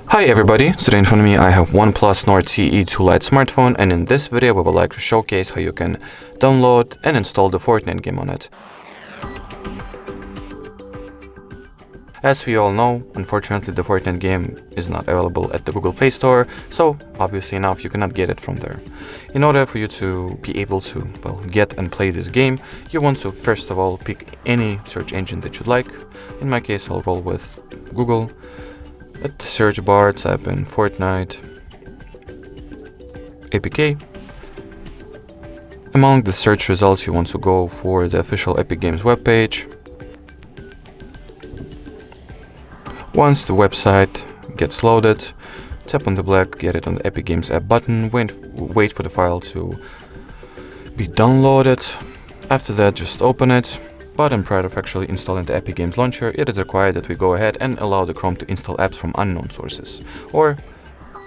Hi everybody, today in front of me I have OnePlus Nord CE 2 Lite smartphone, and in this video we would like to showcase how you can download and install the Fortnite game on it. As we all know, unfortunately the Fortnite game is not available at the Google Play Store, so obviously enough you cannot get it from there. In order for you to be able to, get and play this game, you want to first of all pick any search engine that you'd like. In my case I'll roll with Google. At the search bar, type in Fortnite APK. Among the search results, you want to go for the official Epic Games webpage. Once the website gets loaded, tap on the black Get It on the Epic Games app button, wait for the file to be downloaded. After that, just open it. But prior of actually installing the Epic Games launcher, it is required that we go ahead and allow the Chrome to install apps from unknown sources, or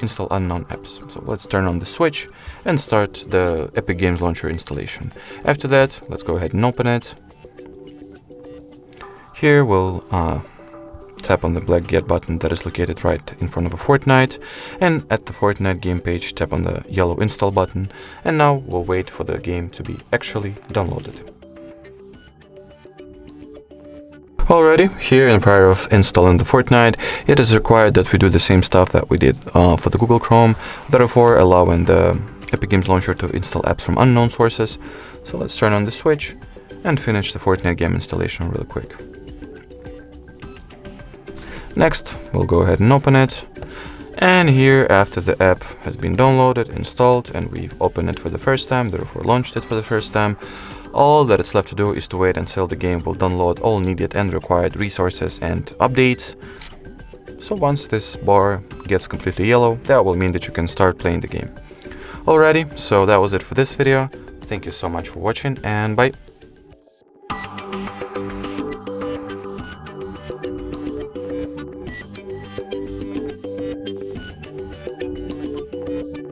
install unknown apps. So let's turn on the switch and start the Epic Games launcher installation. After that, let's go ahead and open it. Here we'll tap on the black Get button that is located right in front of a Fortnite, and at the Fortnite game page, tap on the yellow install button, and now we'll wait for the game to be actually downloaded. Alrighty, here in prior of installing the Fortnite, it is required that we do the same stuff that we did for the Google Chrome, therefore allowing the Epic Games Launcher to install apps from unknown sources. So let's turn on the switch and finish the Fortnite game installation really quick. Next, we'll go ahead and open it. And here, after the app has been downloaded, installed, and we've opened it for the first time, therefore launched it for the first time, all that it's left to do is to wait until the game will download all needed and required resources and updates. So once this bar gets completely yellow, that will mean that you can start playing the game. Alrighty, so that was it for this video. Thank you so much for watching, and bye.